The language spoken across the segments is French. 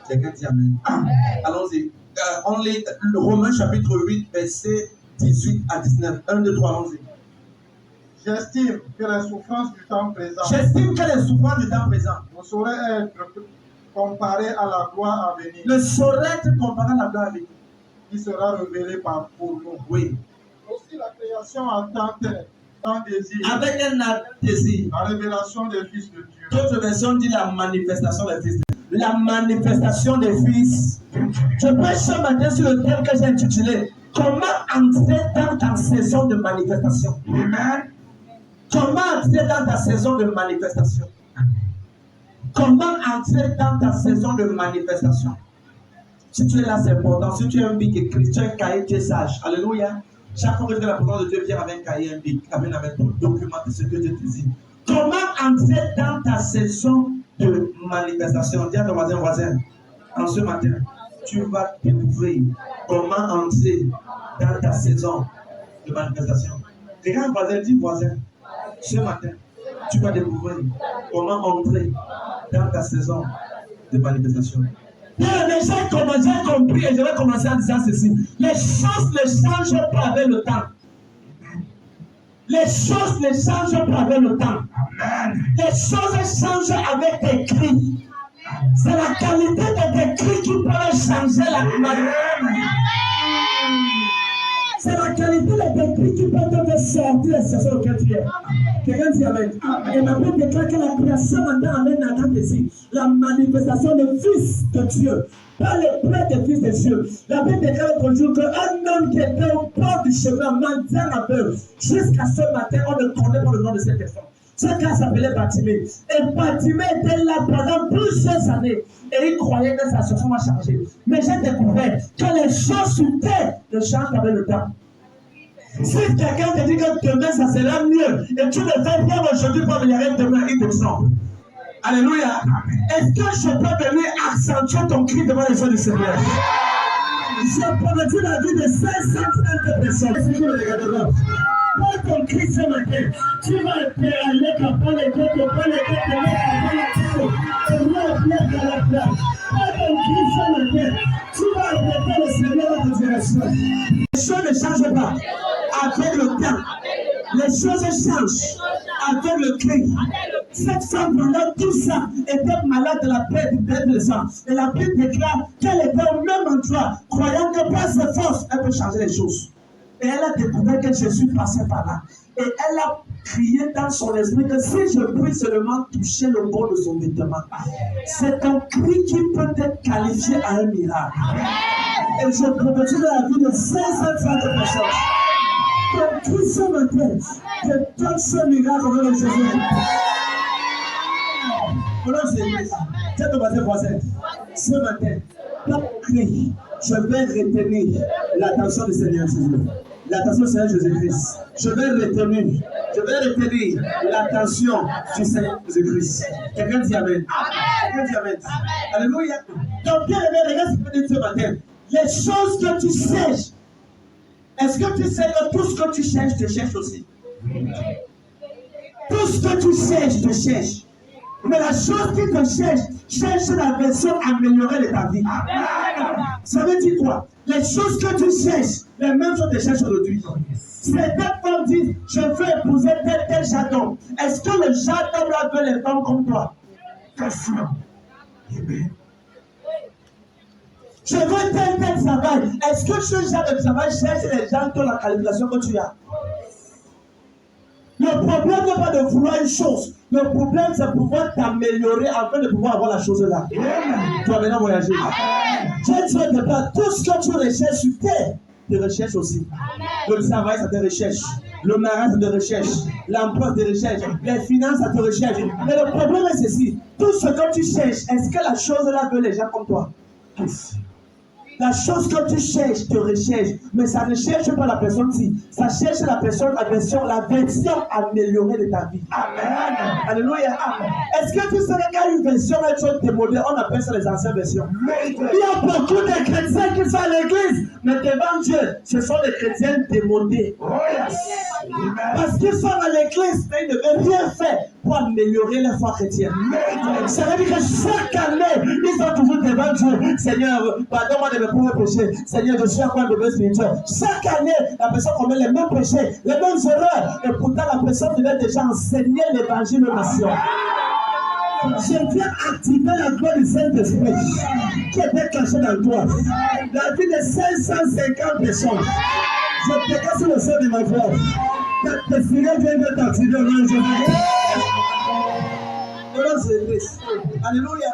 Quelqu'un dit Amen. Allons-y. On lit Romains chapitre 8, versets 18 à 19. 1, 2, 3, allons-y. J'estime que les souffrances du temps présent ne sauraient être comparées à la gloire à venir. Ne saurait être comparé à la gloire à venir. Qui sera révélée pour nous. Oui. Aussi la création attendait un désir. Avec un désir. La révélation des fils de Dieu. D'autres versions disent la manifestation des fils de Dieu. La manifestation des fils. Je prêche ce matin sur le thème que j'ai intitulé comment entrer dans ta saison de manifestation. Amen. Comment entrer dans ta saison de manifestation? Comment entrer dans ta saison de manifestation? Si tu es là, c'est important. Si tu es un bic écrit, tu es un cahier, tu es sage. Alléluia. Chaque fois que la présence de Dieu vient avec un cahier, un bic, avec tout documenter ce que Dieu te dit. Comment entrer dans ta saison de manifestation? Dis à ton voisin, en ce matin, tu vas découvrir comment entrer dans ta saison de manifestation. Regarde voisin, dis voisin, ce matin, tu vas découvrir comment entrer dans ta saison de manifestation. J'ai compris et je vais commencer en disant ceci. Les choses ne changent pas avec le temps. Les choses ne changent pas avec le temps. Les choses changent avec tes cris. C'est la qualité de tes cris qui peut changer la manière. C'est la qualité de tes cris qui peut te faire sortir de la situation auquel tu es. Quelqu'un dit Amen. Et ma Bible déclare que la création maintenant amène Nathan ici. La manifestation des fils de Dieu. Pas les prêts des fils de Dieu. La Bible déclare l'autre jour qu'un homme qui était au bord du chemin, mendiant un peu, jusqu'à ce matin, on ne connaît pas le nom de cette personne. Ce gars s'appelait Bartimée. Et Bartimée était là pendant plusieurs années. Et il croyait que sa situation va changer. Mais j'ai découvert que les choses sur terre ne changent avec le temps. Si quelqu'un te dit que demain ça sera mieux, et tu le fais bien aujourd'hui pour améliorer demain, il te semble. Alléluia. Est-ce que je peux venir accentuer ton cri devant les yeux du Seigneur? J'ai promettu la vie de 530 personnes. C'est que le regarderont. Pour ton cri ce matin, tu vas aller capant les côtes, pas les côtes, et la place. Pour ton cri ce matin, tu vas répéter le Seigneur dans ta direction. Les choses ne changent pas avec le temps. Les choses changent avec le cri. Cette femme, pendant tout ça, était malade de la perte de sang. Et la Bible déclare qu'elle était au même endroit, croyant que par ses forces, elle peut changer les choses. Et elle a découvert que Jésus passait par là. Et elle a crié dans son esprit que si je puis seulement toucher le bord de son vêtement, c'est un cri qui peut être qualifié à un miracle. Et je prophétise la vie de 530 personnes. Ton cri ce matin, que donne ce miracle au nom de Jésus. Tiens ton voisin. Ce matin, ton cri, je vais retenir l'attention du Seigneur Jésus. L'attention du Seigneur Jésus-Christ. Je vais retenir l'attention du Seigneur Jésus-Christ. Quelqu'un dit Amen. Quelqu'un dit Amen. Alléluia. Donc, bien aimé, regarde ce que tu dis ce matin. Les choses que tu cherches, est-ce que tu sais que tout ce que tu cherches, te cherches aussi? Tout ce que tu cherches, te cherche. Mais la chose qui te cherche la version améliorée de ta vie. Ça veut dire quoi? Les choses que tu cherches, les mêmes choses que tu cherches aujourd'hui. Certaines femmes disent, je veux épouser tel jardin. Est-ce que le jardin là veut les femmes comme toi? Question. Je veux tel travail. Est-ce que ce genre de travail cherche les gens qui ont la qualification que tu as? Le problème n'est pas de vouloir une chose. Le problème, c'est de pouvoir t'améliorer afin de pouvoir avoir la chose là. Tu vas maintenant voyager. Dieu te parle. Tout ce que tu recherches sur terre, te recherche aussi. Le travail, ça te recherche. Le mariage, ça te recherche. L'emploi, ça te recherche. Les finances, ça te recherche. Mais le problème est ceci. Tout ce que tu cherches, est-ce que la chose là veut les gens comme toi? La chose que tu cherches te recherche, mais ça ne cherche pas la personne-ci. Ça cherche la version améliorée de ta vie. Amen. Alléluia. Est-ce que tu sais qu'il y a une version démodée? On appelle ça les anciennes versions. Il y a beaucoup de chrétiens qui sont à l'église, mais devant Dieu, ce sont des chrétiens démodés. Parce qu'ils sont à l'église, mais ils ne veulent rien faire pour améliorer leur foi chrétienne. Ça veut dire que chaque année, ils ont toujours devant Dieu, Seigneur, pardonne-moi de mes pauvres péchés. Seigneur, je suis encore un bébé spirituel. Chaque année, la personne commet les mêmes péchés, les mêmes erreurs. Et pourtant, la personne devait déjà enseigner l'évangile aux nations. Je viens activer la gloire du Saint-Esprit qui était cachée dans toi. La vie de 550 personnes. Je décale sur le sol de ma voix. Ta destinée vient de t'activer au nom de Jésus. Alléluia.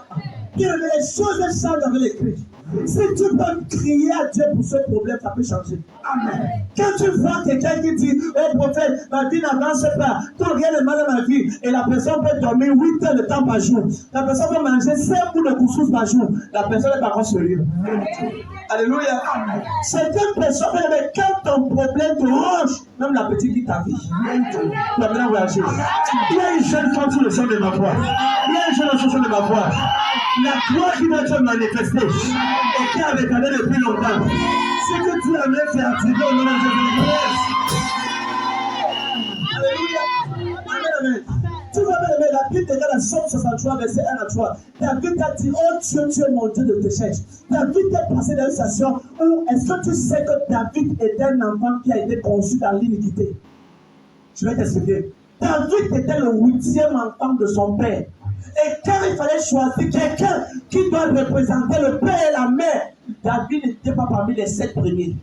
Bien, les choses changent avec les cris. Si tu peux crier à Dieu pour ce problème, ça peut changer. Amen. Quand tu vois quelqu'un qui dit, oh prophète, ma vie n'avance pas, tout rien de mal dans ma vie, et la personne peut dormir 8 heures de temps par jour, la personne peut manger 5 bouts de couscous par jour, la personne est par contre sérieuse. Alléluia. Certaines personnes, quand ton problème te ronge, même la petite qui t'a vu, tu vas maintenant voyager. Il y a une jeune femme sur le son de ma voix. Il y a une jeune femme sur le son de ma voix. La gloire qui va se manifester et qui a regardé depuis longtemps. Ce que tu as même fait activer au nom de Jésus. Alléluia. Amen, amen. Tu vois, la Bible déclare dans Somme 63, verset 1 à 3. David a dit, oh Dieu, tu es mon Dieu de tes cherches. David est passé dans une situation où est-ce que tu sais que David était un enfant qui a été conçu dans l'iniquité? Je vais t'expliquer. David était le 8e enfant de son père. Et quand il fallait choisir quelqu'un qui doit représenter le père et la mère, David n'était pas parmi les 7 premiers.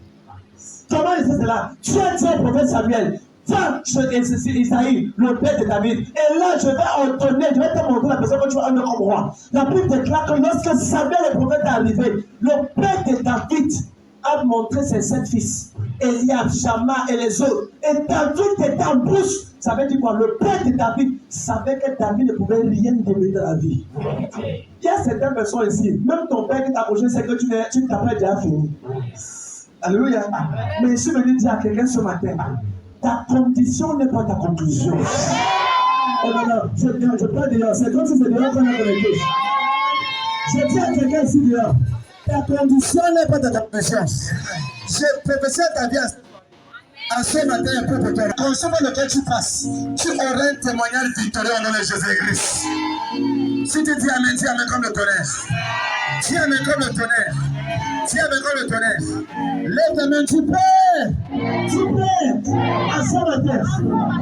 Comment il sait cela? Tu as dit au prophète Samuel, va chez Isaïe, le père de David. Et là, je vais ordonner, je vais te montrer la personne que tu vas amener comme roi. La Bible déclare que lorsque Samuel le prophète est arrivé, le père de David a montré ses 7 fils, Eliab, Shammah et les autres. Et David était en bouche. Ça veut dire quoi? Le père de David savait que David ne pouvait rien donner dans la vie. Il y a certaines personnes ici, même ton père qui t'a approché, c'est que tu ne t'as pas déjà fini. Alléluia. Mais je suis venu dire à quelqu'un ce matin, ta condition n'est pas ta conclusion. Oh non, non, je parle dehors. C'est comme si c'est dehors qu'on a connecté. Je dis à quelqu'un ici dehors, ta condition n'est pas ta conclusion. Je prophétise ta vie à ce matin un peu pour toi. Consomment lequel tu passes, tu auras un témoignage victorieux au nom de Jésus-Christ. Si tu dis Amen comme le tonnerre. Dis Amen comme le tonnerre. Dis Amen comme le tonnerre. Lève ta main, tu peux. Tu peux. À ce matin,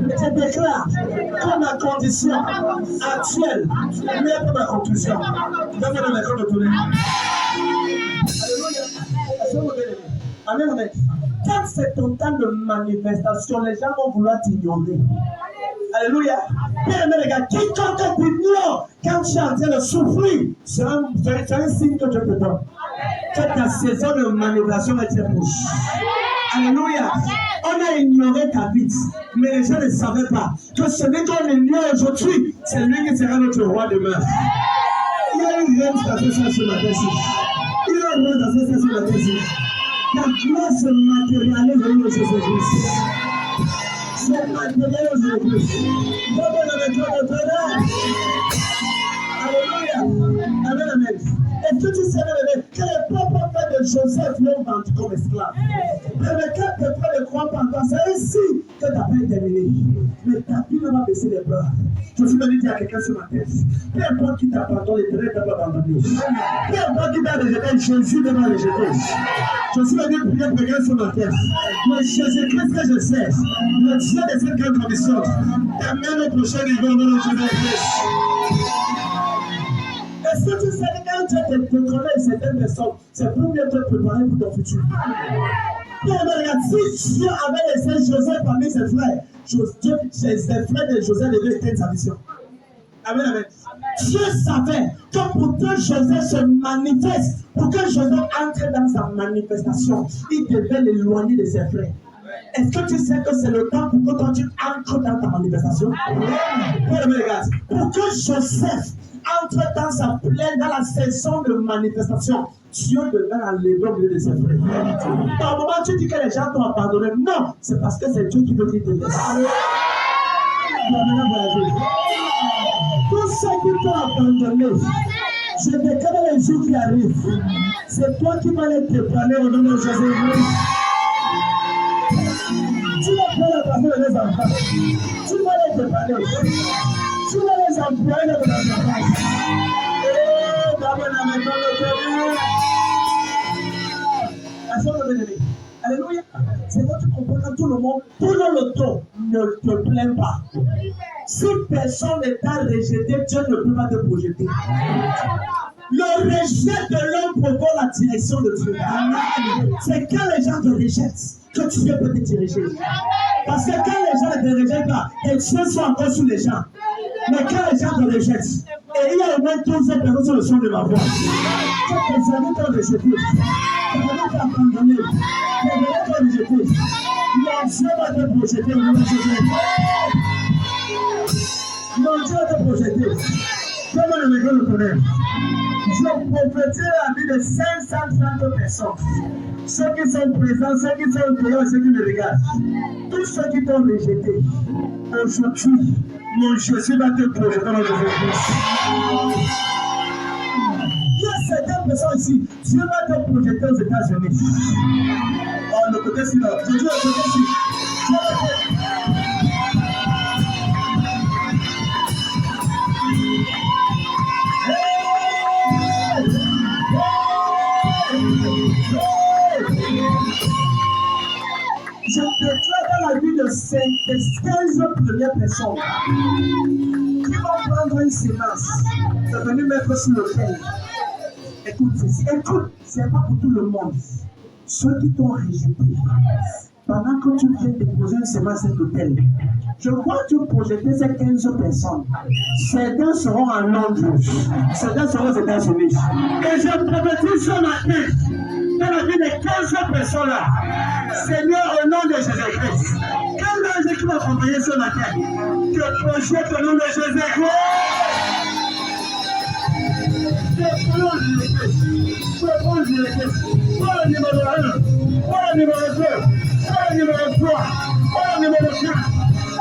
je déclare que ma condition actuelle n'est pas ma conclusion. Donne-moi la main comme le tonnerre. Alléluia. Amen, amen. Quand c'est ton temps de manifestation, les gens vont vouloir t'ignorer. Alléluia. Bien aimé les gars, quiconque t'ignore quand tu es en train de souffrir, c'est un signe que Dieu te donne. Que ta saison de manifestation est très proche. Alléluia. On a ignoré David, mais les gens ne savaient pas que celui qu'on ignore aujourd'hui, c'est lui qui sera notre roi demain. Il y a une reine qui a fait ça ce matin-ci. Il y a une reine qui a fait ça ce matin-ci. La gloire se matérialise au nom de Jésus-Christ. Se matérialise au nom de Jésus-Christ. Donne-moi avec toi notre honneur. Alléluia. Amen, amen. Est-ce que tu sais, que les propres frères de Joseph l'ont vendu comme esclave? Mais quand tes frères ne croient pas en toi, c'est ici que ta paix est terminée. Mais ta vie ne va baisser les bras. Je suis venu dire à quelqu'un ce matin, peu importe qui t'abandonne, l'éternel ne t'a pas abandonné. Peu importe qui t'a rejeté, Jésus ne va rejeter. Je suis venu prier pour quelqu'un ce matin. Mais Jésus-Christ que je sais, le Dieu de cette grande commission, t'amène au prochain niveau au nom de Jésus-Christ. Est-ce que tu sais que quand Dieu te connaît certaines personnes, c'est pour mieux te préparer pour ton futur? Mais regarde, si Dieu avait laissé Joseph parmi ses frères, ses frères de Joseph devaient éteindre sa vision. Amen, amen. Dieu savait que pour que Joseph se manifeste, pour que Joseph entre dans sa manifestation, il devait l'éloigner de ses frères. Est-ce que tu sais que c'est le temps pour que toi tu entres dans ta manifestation? Regarde, pour que Joseph entre dans sa plaine, dans la saison de manifestation, Dieu devait enlever au milieu de ses frères. Par moment, tu dis que les gens t'ont abandonné. Non, c'est parce que c'est Dieu qui veut qu'il te laisse. Tous ceux qui t'ont abandonné, je déclare les jours qui arrivent. C'est toi qui vas les préparer au nom de Jésus-Christ. Tu vas prendre la parole des enfants. Tu vas les préparer. Tu vas les employer dans la place. Oh, maman, la maison de Dieu. Alléluia. C'est là que tu comprends que tout le monde, tout le temps, ne te plaint pas. Si personne ne t'a rejeté, Dieu ne peut pas te projeter. Le rejet de l'homme provoque la direction de Dieu. C'est quand les gens te rejettent que Dieu peut te diriger. Parce que quand les gens ne te rejettent pas, et Dieu sont encore sous les gens. Mais quand les gens te rejettent, et il y a au moins 12 personnes sur le son de ma voix, que tes amis t'ont rejeté, tes amis t'ont abandonné, tes amis t'ont rejeté, mon Dieu va te projeter au nom de Jésus. Mon Dieu va te projeter. Comment le mégot le connaît? Je prophétise la vie de 530 personnes. Ceux qui sont présents, ceux qui sont dehors et ceux qui me regardent. Tous ceux qui t'ont rejeté, aujourd'hui, mon Jésus va te projeter dans le Jésus-Christ. Il y a certaines personnes ici, Dieu va te projeter aux États-Unis. Oh, le côté-ci là, je dis le côté-ci. Dieu va te... Je déclare dans la vie de ces 15 premières personnes qui vont prendre une sémence, de venir mettre sur le cœur. Écoute, c'est pas pour tout le monde. Ceux qui t'ont rejeté, pendant que tu viens déposer une sémence à cet hôtel, je vois que tu projeter ces 15 personnes. Certains seront en Londres, certains seront aux États-Unis. Et je prophétise ce matin dans la vie de 15 personnes-là. Seigneur, au nom de Jésus-Christ, quel ange qui m'a accompagné ce matin, que projette au nom de Jésus-Christ. Voilà le numéro 1, voilà le numéro 2, voilà le numéro 3, voilà le numéro 4,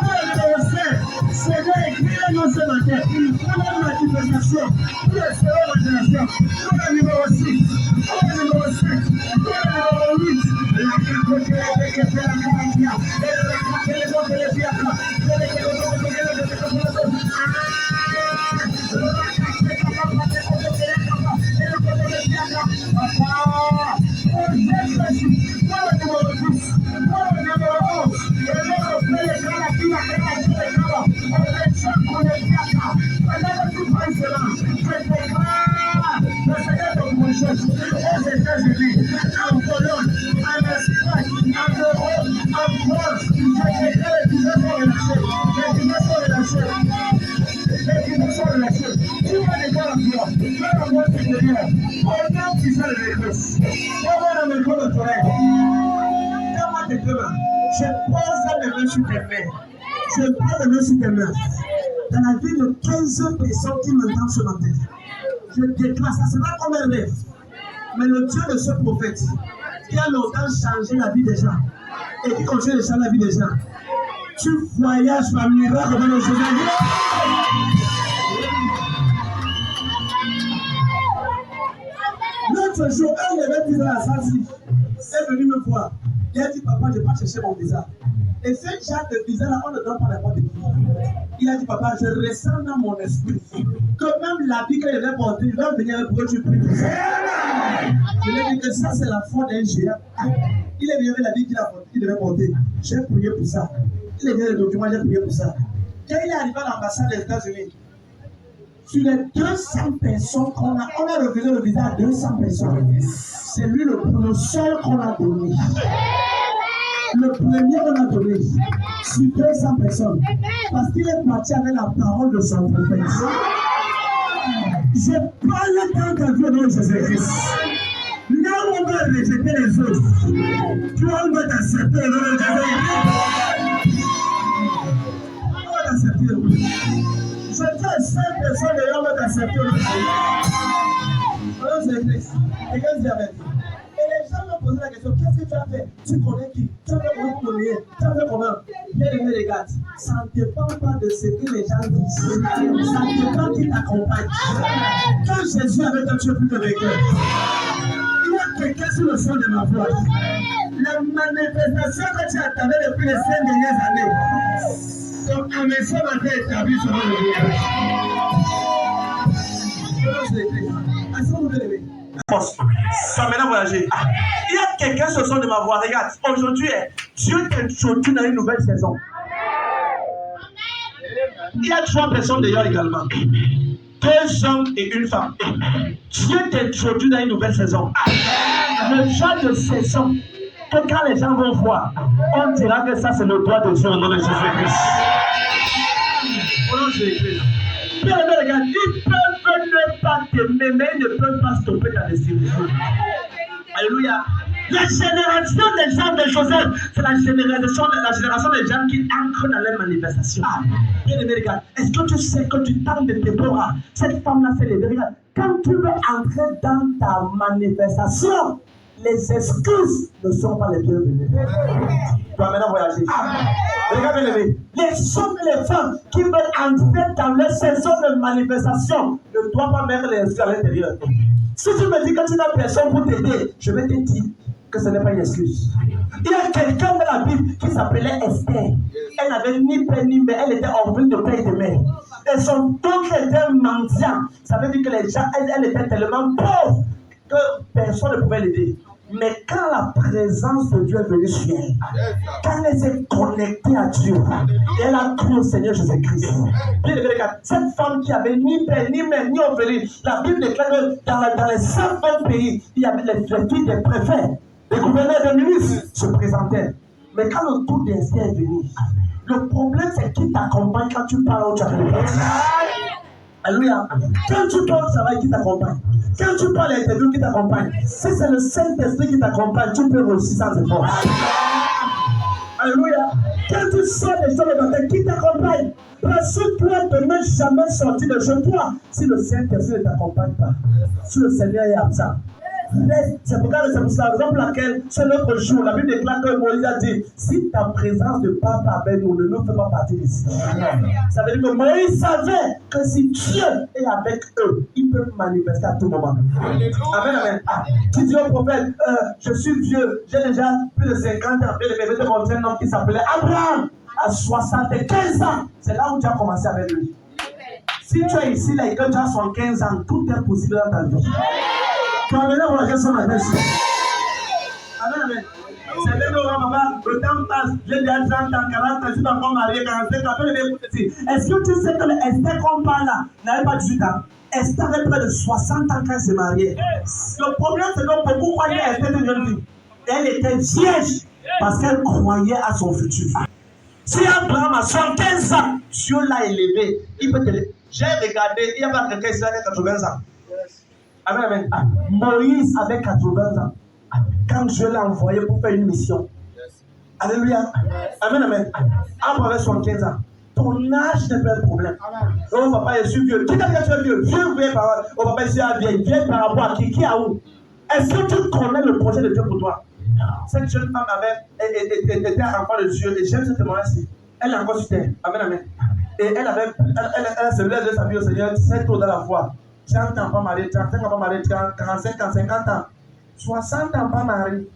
voilà le numéro 5. Seigneur, écris-le-nous ce matin. Voilà la manifestation. Voilà la génération. Voilà le numéro 6, voilà le numéro 7, voilà le numéro 8. Je pose les mains sur tes mains. Je pose les mains sur tes mains. Dans la vie de 15 personnes qui m'entendent ce matin, je déclare, ça sera comme un rêve. Mais le Dieu de ce prophète, qui a longtemps changé la vie des gens, et qui continue de changer la vie des gens, tu voyages par miracle dans le Jésus. L'autre jour, un élève qui est dans la salle est venu me voir. Il a dit, papa, je vais pas chercher mon visa. Et ce genre de visa là, on ne donne pas n'importe qui. Il a dit, papa, je ressens dans mon esprit que même l'habit que je vais porter, il va venir avec pour que tu pries pour ça. Je lui ai dit que ça, c'est la foi d'un géant. Il est venu avec l'habit qu'il devait porter. J'ai prié pour ça. Il est venu avec le document, j'ai prié pour ça. Quand il est arrivé à l'ambassade des États-Unis, sur les 200 personnes qu'on a, on a refusé le visa à 200 personnes. C'est lui le seul qu'on a donné. Le premier qu'on a donné sur 200 personnes. Parce qu'il est parti avec la parole de son prophète. Je parle tant qu'à Dieu dans Jésus-Christ. Là où on va rejeter les autres, toi on va t'accepter le nom de Jésus-Christ. On va t'accepter. Je dis 5 personnes et on va t'accepter le nom de Jésus-Christ. Et qu'est-ce qu'il y avait dit? Et les gens m'ont posé la question, qu'est-ce que tu as fait? Tu connais qui? Tu as fait comment pour connaître? Tu as fait comment? Bien aimé les gars, ça ne dépend pas de ce que les gens disent. Ça dépend qui t'accompagne. Quand Jésus avait toi, tu es plus que vainqueur. Il y a quelqu'un sur le son de ma voix. La manifestation que tu attendais depuis les 5 dernières années, Mais ce matin, établi sur le force. Ça maintenant voyager. Il y a quelqu'un sur son de ma voix. Regarde, aujourd'hui, Dieu t'introduit dans une nouvelle saison. Il y a 3 personnes d'ailleurs également. 2 hommes et une femme. Dieu t'introduit dans une nouvelle saison. Le genre de saison que quand les gens vont voir, on dira que ça c'est le doigt de Dieu au nom de Jésus-Christ. Au nom de Jésus-Christ. Bien, regarde, ils peuvent ne pas t'aimer, mais ils ne peuvent pas stopper ta destinée. Alléluia. La génération des gens de Joseph, c'est la génération des gens qui ancrent dans les manifestations. Bien aimé, regarde, est-ce que tu sais que du temps de Déborah, cette femme-là s'est levée? Regarde, quand tu veux entrer dans ta manifestation, les excuses ne sont pas les bienvenues. Tu vas maintenant voyager. Regarde, bien aimé, les hommes et les femmes qui veulent entrer dans leur saison de manifestation ne doivent pas mettre les excuses à l'intérieur. Si tu me dis que tu n'as personne pour t'aider, je vais te dire que ce n'est pas une excuse. Il y a quelqu'un dans la Bible qui s'appelait Esther. Elle n'avait ni père ni mère, elle était orpheline de père et de mère. Et son oncle était mendiant. Ça veut dire que les gens, elle était tellement pauvre que personne ne pouvait l'aider. Mais quand la présence de Dieu est venue sur elle, quand elle s'est connectée à Dieu, et elle a cru au Seigneur Jésus-Christ. Cette femme qui avait ni père, ni mère, ni orpheline, la Bible déclare que dans les 120 pays, il y avait les filles des préfets, des gouverneurs, des ministres se présentaient. Mais quand le tour d'Esther est venu, le problème c'est qui t'accompagne quand tu parles au Tchakra. Alléluia. Quand tu parles au travail, qui t'accompagne? Quand tu parles à l'interview, qui t'accompagne? Si c'est le Saint-Esprit qui t'accompagne, tu peux réussir sans effort. Alléluia. Quand tu sors des choses de matin, qui t'accompagne? Rassure-toi de ne jamais sortir de chez toi si le Saint-Esprit ne t'accompagne pas. Si le Seigneur est absent. C'est pour la raison pour laquelle, c'est notre jour, la Bible déclare que Moïse a dit, si ta présence ne part pas avec nous, ne nous fais pas partir d'ici. Ça veut dire que Moïse savait que si Dieu est avec eux, ils peuvent manifester à tout moment. Amen, amen. Tu dis au prophète, je suis vieux, j'ai déjà plus de 50 ans, je vais te montrer un homme qui s'appelait Abraham, à 75 ans. C'est là où tu as commencé avec lui. Si tu es ici, là, et que tu as 75 ans, tout est possible dans ta vie. Tu vas venir voir son matin. Amen, amen. C'est vrai que papa, le temps passe, j'ai déjà 30 ans, 40 ans, je suis encore marié, 45 ans. Est-ce que tu sais que Esther qu'on parle là n'avait pas 18 ans? Esther avait près de 60 ans quand elle s'est mariée. Le problème, c'est que beaucoup croyaient à Esther de jeune fille. Elle était vierge parce qu'elle croyait à son futur. Si Abraham a 75 ans, Dieu l'a élevé. Il peut te le... J'ai regardé, il n'y a pas quelqu'un ici avec 80 ans. Amen, amen. Moïse avait 80 ans quand Dieu l'a envoyé pour faire une mission. Alléluia. Amen, amen. Abraham avait 75 ans. Ton âge n'est pas un problème. Oh papa, je suis vieux. Qui t'a dit que tu es vieux? Vieux par rapport. Oh papa, je suis vieille. Vieille par rapport à qui? Qui a où? Est-ce que tu connais le projet de Dieu pour toi? Cette jeune femme était enfant de Dieu et j'aime ce témoignage-ci. Elle est encore sur terre. Amen, amen. Et elle se lève de sa vie au Seigneur 7 ans dans la foi. 30 ans pas marié, 35 ans pas marié, 45 ans, 50 ans, 60 ans pas marié.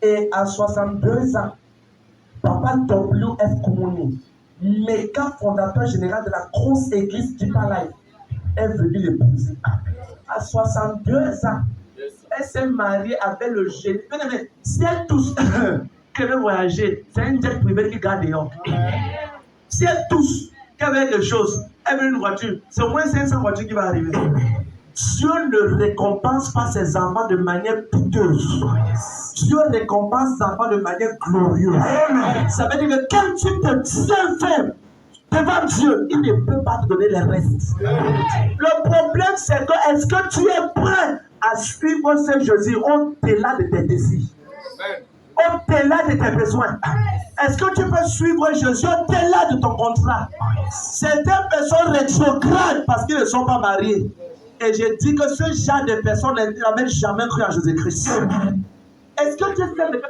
Et à 62 ans, Papa W.F. Koumouni, méga fondateur général de la grosse église du Palais, est venu l'épouser. À 62 ans, elle s'est mariée avec le génie. Mais si elle touche, qu'elle veut voyager, c'est un jet privé qui garde dehors. Si elle touche, qu'elle veut quelque chose, elle veut une voiture, c'est au moins 500 voitures qui vont arriver. Dieu ne récompense pas ses enfants de manière piteuse. Dieu récompense ses enfants de manière glorieuse. Ça veut dire que quand tu te tiens ferme devant Dieu, il ne peut pas te donner les restes. Le problème, c'est que est-ce que tu es prêt à suivre ce Jésus au-delà de tes désirs, au-delà de tes besoins? Est-ce que tu peux suivre Jésus au-delà de ton contrat? Certaines personnes rétrogradent parce qu'ils ne sont pas mariés. Et je dis que ce genre de personnes n'avaient jamais cru en Jésus-Christ. Est-ce que tu es fier de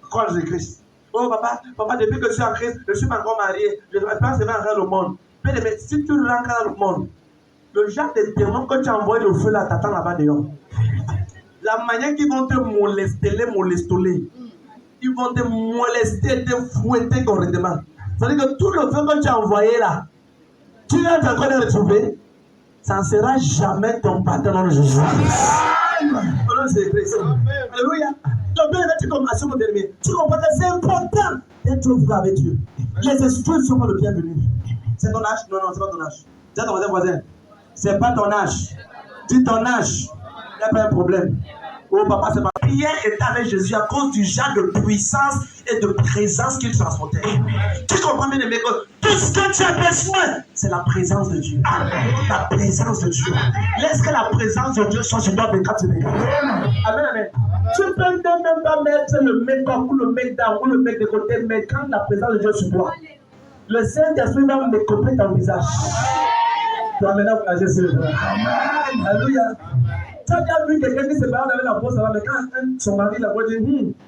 croire en Jésus-Christ? Oh papa, depuis que je suis en Christ, je ne suis pas encore marié. Je pense que je vais entrer dans le monde. Mais si tu rentres dans le monde, le genre de démons que tu as envoyé au feu là, t'attends là-bas dehors. La manière qu'ils vont te molester, ils vont te molester, te fouetter correctement. Ça veut dire que tout le feu que tu as envoyé là, tu es en train de le retrouver, ça ne sera jamais ton patron de Jésus. Alléluia. Donc, bien, tu commences, mon bien-aimé. Tu comprends que c'est important d'être vrai avec Dieu. Les excuses ne sont pas le bienvenu. C'est ton âge? Non, non, c'est pas ton âge. Dis à ton voisin, c'est pas ton âge. Dis ton âge. Il n'y a pas un problème. Oh papa, c'est pas. Pierre était avec Jésus à cause du genre de puissance et de présence qu'il transportait. Tu comprends bien, mes gars? Tout ce que tu as besoin, c'est la présence de Dieu. La présence de Dieu. Laisse que la présence de Dieu soit sur toi de 4 minutes. Amen, amen. Tu peux même pas mettre le mec comme ou le mec down ou le mec de côté, mais quand la présence de Dieu sur toi, le Saint-Esprit va me couper ton visage. Toi maintenant, vous agissez sur le vrai. Alléluia. Tu as déjà vu quelqu'un qui se balade avec la brosse à dents, mais quand son mari la voit dire,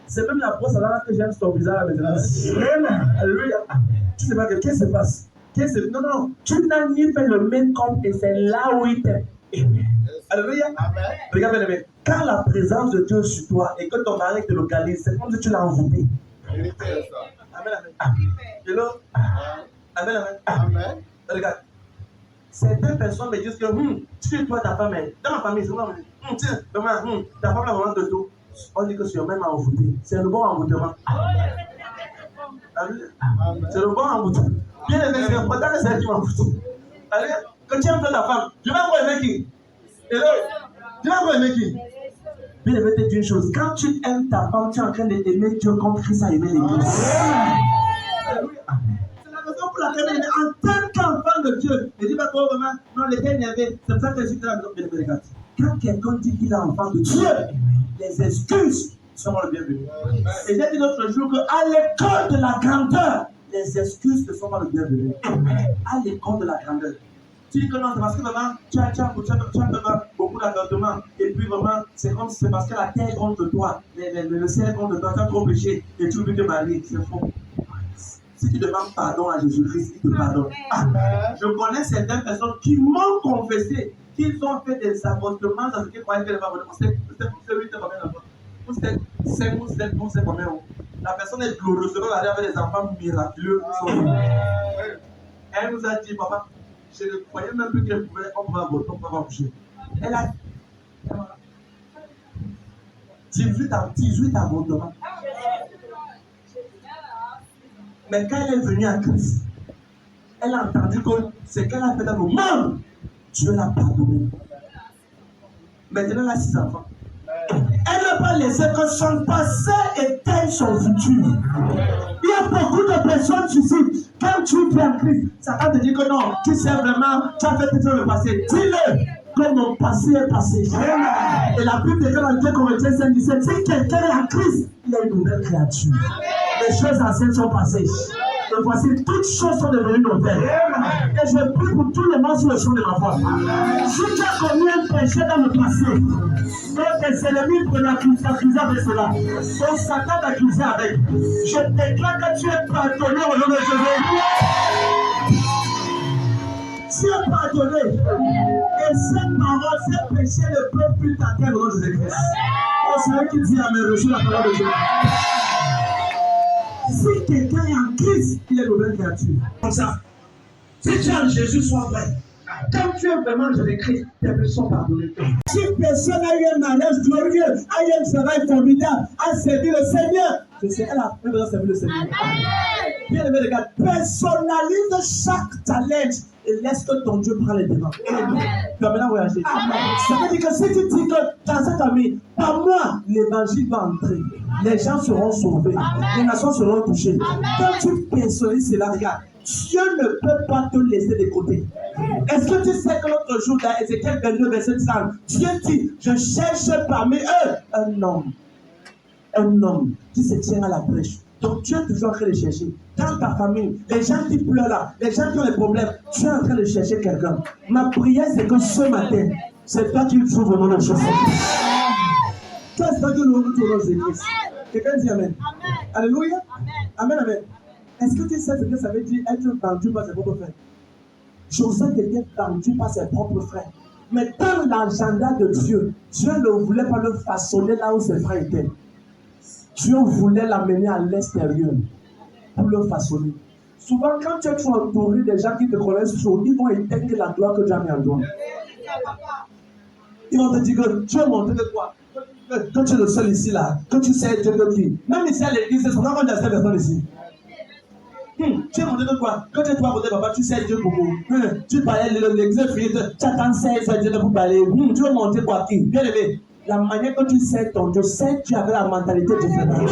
c'est même la brosse à dents que j'aime sur ton visage maintenant. Alléluia. Tu sais pas qu'est-ce qui se passe. Non, non, tu n'as ni fait le make-up et c'est là où il t'est. Alléluia. Regarde bien, bien. Quand la présence de Dieu est sur toi et que ton mari te localise, c'est comme si tu l'as envoûté. Amen, amen. Hello. Amen, amen. Amen. Regarde. Certaines personnes me disent que tu es toi ta femme, dans ma famille, c'est moi. Tiens, ta femme a vraiment de tout. On dit que c'est même envoûté. C'est le bon envoûtement. C'est le bon envoûtement. Bien aimé, c'est important que c'est elle qui m'envoûte. Allez, que tu aimes ta femme, je vais encore aimer qui? Hello? Tu vas encore aimer qui? Bien aimé, te dire une chose. Quand tu aimes ta femme, tu es en train d'aimer Dieu comme Christ a aimé l'Église. Pour laquelle, en tant qu'enfant de Dieu, ne dis pas trop vraiment, non, l'éternel avait, c'est pour ça que je suis là. Quand quelqu'un dit qu'il est enfant de Dieu, les excuses seront le bienvenu. Et j'ai dit l'autre jour qu'à l'école de la grandeur, les excuses ne sont pas le bienvenu. À l'école de la grandeur. Tu dis que non, c'est parce que vraiment, tu as vraiment beaucoup d'attendement. Et puis vraiment, c'est comme si c'est parce que la terre est contre toi, le ciel est contre toi, tu as trop péché et tu oublies de marier. C'est faux. Si tu demandes pardon à Jésus-Christ, il te pardonne. Je connais certaines personnes qui m'ont confessé qu'ils ont fait des avortements dans ce qu'ils croyaient qu'elle va avorter. C'est 8 ans, ou c'est 5 ou 7 ou c'est combien. La personne est glorieusement allée avec des enfants miraculeux. Elle nous a dit, papa, je ne croyais même plus qu'elle pouvait avorter, on pouvait accoucher. Elle a 18 avortements. Mais quand elle est venue à Christ, elle a entendu que ce qu'elle a fait dans le monde, Dieu l'a pardonné. Maintenant, elle a 6 enfants. Elle n'a pas laissé que son passé éteigne son futur. Il y a beaucoup de personnes ici, quand tu es en Christ, ça va te dire que non, tu sais vraiment, tu as fait tout le passé. Dis-le, que mon passé est passé. Et la Bible dit dans 2 Corinthiens 5:17, si quelqu'un est en Christ, il est une nouvelle créature. Les choses anciennes sont passées. Et voici, toutes choses sont devenues nouvelles. Et je prie pour tout le monde sur le champ de ma voix. Si tu as commis un péché dans le passé, donc tes ennemis pour t'accuser avec cela, donc Satan t'accuser avec. Je déclare que tu es pardonné au nom de Jésus. Tu es pardonné. Et cette parole, ces péchés ne peuvent plus t'atteindre au nom de Jésus-Christ. Oh, c'est lui qui dit à mes reçus la parole de Dieu. Si quelqu'un est en Christ, il est une nouvelle créature. Comme ça. Si tu es en Jésus, sois vrai. Quand tu es vraiment Jésus-Christ, tes péchés sont pardonnés. Si personne a eu un mariage glorieux, a eu un travail formidable, a servi le Seigneur, je sais, elle a même besoin de servir le Seigneur. Bien aimé, regarde, personnalise chaque talent et laisse que ton Dieu prenne les devants. Tu vas maintenant voyager. Ça veut dire que si tu dis que dans cette famille, par moi, l'évangile va entrer. Les gens seront sauvés. Les nations seront touchées. Quand tu personnalises cela, regarde, Dieu ne peut pas te laisser de côté. Est-ce que tu sais que l'autre jour, dans Ézéchiel 22, verset 30, Dieu dit, je cherche parmi eux un homme qui se tient à la brèche. Donc tu es toujours en train de chercher. Dans ta famille, les gens qui pleurent là, les gens qui ont des problèmes, tu es en train de chercher quelqu'un. Ma prière, c'est que ce matin, c'est toi qui trouves au nom de Jésus. Qu'est-ce que tu nous trouves au nom de Jésus? Quelqu'un dit Amen. Alléluia. Amen, amen. Est-ce que tu sais ce que ça veut dire être vendu par ses propres frères? Joseph était vendu par ses propres frères. Mais dans l'agenda de Dieu, Dieu ne voulait pas le façonner là où ses frères étaient. Dieu voulait l'amener à l'extérieur pour le façonner. Souvent, quand tu es trop entouré des gens qui te connaissent trop, ils vont éteindre la gloire que tu as mis en toi. Ils vont te dire que tu es monté de quoi? Que tu es le seul ici, là. Que tu sais Dieu de qui? Même ici à l'église, c'est son nom qu'on dit à cette personne ici. Tu es monté de quoi? Quand tu es toi à côté de papa, tu sais Dieu beaucoup. Tu parlais de l'église, tu attends 16 heures Dieu pour parler. Tu veux monter quoi qui? Bien aimé, la manière que tu sais ton Dieu, sais tu avais la mentalité différente.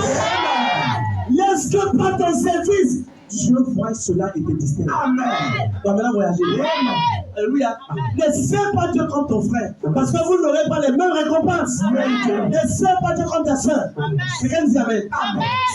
Laisse que par ton service, Dieu voit cela et te distingue. Amen. Tu vas maintenant voyager. Amen. Alléluia. Ne sais pas Dieu comme ton frère, parce que vous n'aurez pas les mêmes récompenses. Ne sais pas Dieu comme ta soeur. Quelqu'un dit Amen.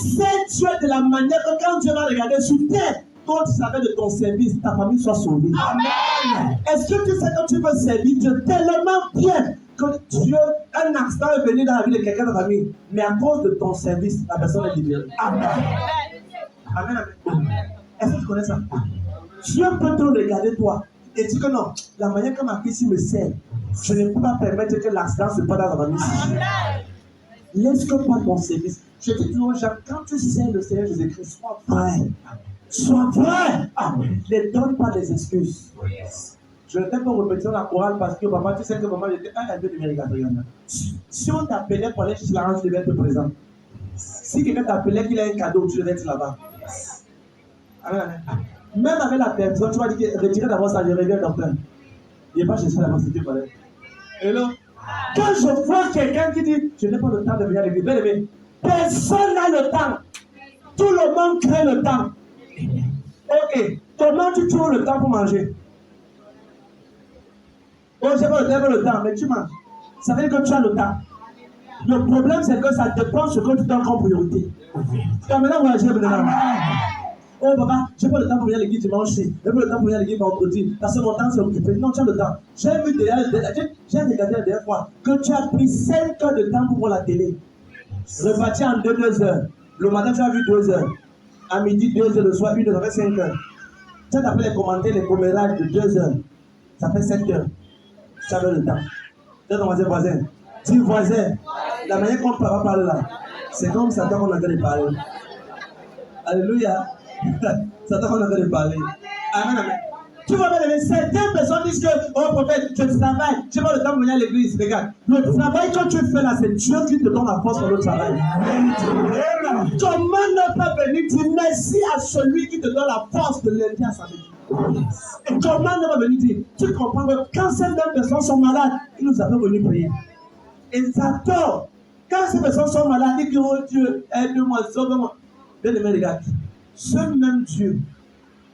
Sais Dieu de la manière que quand Dieu va regarder sur terre, quand tu savais de ton service, ta famille soit sauvée. Amen. Est-ce que tu sais que tu peux servir Dieu tellement bien que Dieu, un accident est venu dans la vie de quelqu'un de la famille, mais à cause de ton service, la personne est libérée. Amen. Amen. Amen. Est-ce que tu connais ça? Dieu peut te regarder toi et dire que non, la manière que ma fille me sert, je ne peux pas permettre que l'accident se passe dans la famille. Laisse que pas ton service. Je dis toujours aux gens, quand tu sers le Seigneur Jésus-Christ, sois vrai. Sois vrai. Ne donne pas des excuses. Je ne t'ai pas répéter la chorale parce que maman, tu sais que maman était un peu de méricateur. Si on t'appelait pour aller chez la range, tu devais être présent. Si quelqu'un t'appelait qu'il a un cadeau, tu devais être là-bas. Même avec la personne, tu vas dire retirer d'abord ça, je reviens docteur. Il n'est pas cherché la possibilité pour elle. Et là, quand je vois quelqu'un qui dit je n'ai pas le temps de venir à l'église, bien aimé, personne n'a le temps. Tout le monde crée le temps. Ok, comment tu trouves le temps pour manger? Oh, j'ai pas le temps, mais tu manges. Ça veut dire que tu as le temps. Le problème, c'est que ça dépend de ce que tu donnes comme priorité. Tu as maintenant voyagé maintenant. Oh papa, j'ai pas le temps pour venir à l'église dimanche, j'ai pas le temps pour venir à l'église vendredi, parce que mon temps c'est occupé. Non, tu as le temps. J'ai regardé la dernière fois que tu as pris 5 heures de temps pour voir la télé. Reparti en 2 heures. Le matin, tu as vu 2 heures. À midi, 2 heures. Le soir, 1 heure, ça fait 5 heures. Tu as tapé les commentaires, les commérages de 2 heures. Ça fait 7 heures. Tu avais le temps. Tu as ton voisin. Dis voisin, la manière qu'on va parler là, c'est comme ça qu'on a de parler. Alléluia. C'est ça qu'on a de parler. Amen, amen. Tu vois, certaines personnes disent que, oh prophète, je travaille, je n'ai pas le temps de venir à l'église. Regarde, le travail que tu fais là, c'est Dieu qui te donne la force pour le travail. Comment ne pas venir dire merci à celui qui te donne la force de lundi à samedi? Et comment ne pas venir dire, tu comprends que quand ces mêmes personnes sont malades, ils nous appellent venir prier. Et ça tort. Quand ces personnes sont malades, ils disent, oh Dieu, aide-moi, sauve-moi. Bien aimé, regarde. Ce même Dieu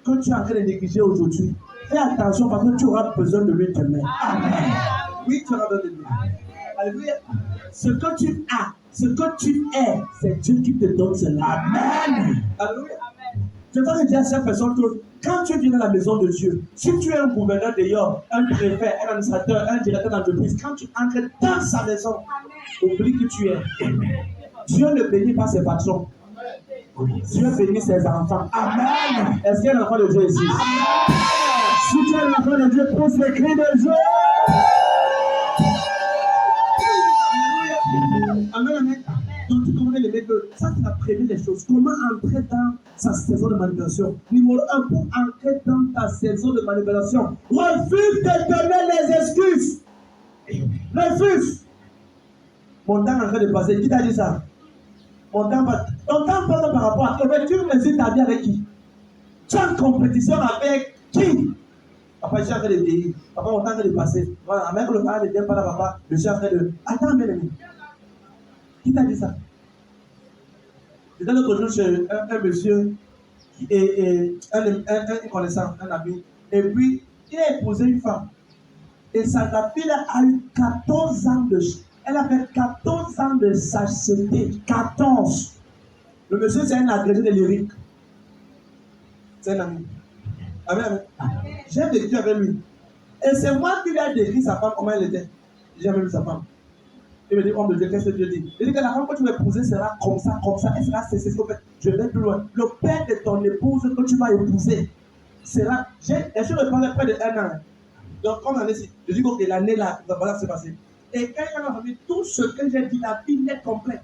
que tu es en train de négliger aujourd'hui, fais attention parce que tu auras besoin de lui demain. Amen. Oui, tu auras besoin de lui. Alléluia. Ce que tu as, ce que tu es, c'est Dieu qui te donne cela. Amen. Alléluia. Je vais dire à cette personne que quand tu viens dans la maison de Dieu, si tu es un gouverneur d'ailleurs, un préfet, un administrateur, un directeur d'entreprise, quand tu entres dans sa maison, oublie qui tu es. Dieu ne bénit pas ses patrons. Dieu bénit ses enfants. Amen. Est-ce qu'il y a un enfant de Dieu ici? Amen. Si tu es un enfant de Dieu, pousse les cris de Dieu. Amen, amen. Donc tu comprends les mecs que ça c'est la première des choses. Comment entrer dans sa saison de manipulation? Numéro 1, pour entrer dans ta saison de manipulation, refuse de donner les excuses. Refuse. Mon temps est en train de passer. Qui t'a dit ça? Ton temps passe par rapport à toi. Mais tu mesures ta vie avec qui? Tu es en compétition avec qui? Papa, je suis en train de vieillir. Papa, mon temps est en train de passer. Voilà, même le parent ne vient pas là, papa. Je suis en train de. Attends, bien aimé. Qui t'a dit ça? J'étais l'autre jour chez un monsieur et un connaissant, un ami. Et puis, il a épousé une femme. Et la fille a eu 14 ans de. Elle a fait 14 ans de sacheté. 14. Le monsieur, c'est un agrégé de lyrique. C'est un ami. Amen, amen. J'ai vécu avec lui. Et c'est moi qui lui ai décrit sa femme, comment elle était. J'ai jamais vu sa femme. Il me dit, homme de Dieu, qu'est-ce que Dieu dit? Il dit que la femme que tu vas épouser sera comme ça, elle sera cessée. Je vais plus loin. Le père de ton épouse que tu vas épouser sera. Je le parlais près de 1 an. Donc, comme l'année, je dis que l'année là, voilà ce qui s'est passé. Et quand il rentre, tout ce que j'ai dit, la vie est complète.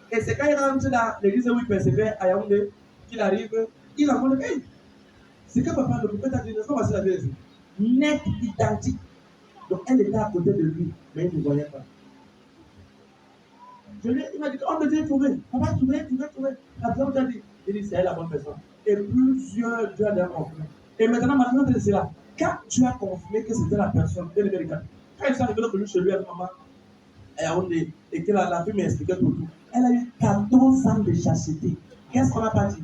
Et c'est quand il rentre dans l'église où il persévère à Yaoundé qu'il arrive Il a demandé, hey, c'est que papa, le prophète a dit, n'est-ce pas, voici la vérité. Net, identique. Donc elle était à côté de lui, mais il ne voyait pas. Il m'a dit, on devait trouver. Papa, trouver. La femme t'a dit, il dit, c'est elle la bonne personne. Et plusieurs Dieu a confirmé. Et maintenant, c'est là. Quand tu as confirmé que c'était la personne, quand il s'est arrivé de chez lui, maman, et que la fille m'expliquait tout. Elle a eu 14 ans de chasteté. Qu'est-ce qu'on n'a pas dit?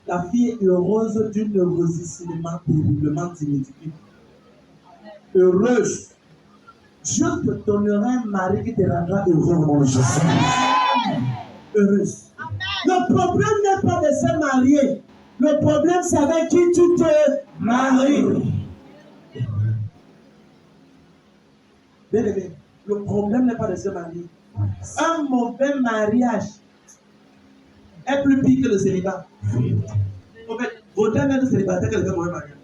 La fille est heureuse d'une neurosis-cinéma terriblement diminutive. Heureuse. Dieu te donnera un mari qui te rendra heureux, mon Jésus. Heureuse. Le problème n'est pas de se marier. Le problème, c'est avec qui tu te maries. Bien aimé, le problème n'est pas de se marier. Un mauvais mariage est plus pire que le célibat. En fait, vaut mieux être célibataire que le mauvais mariage.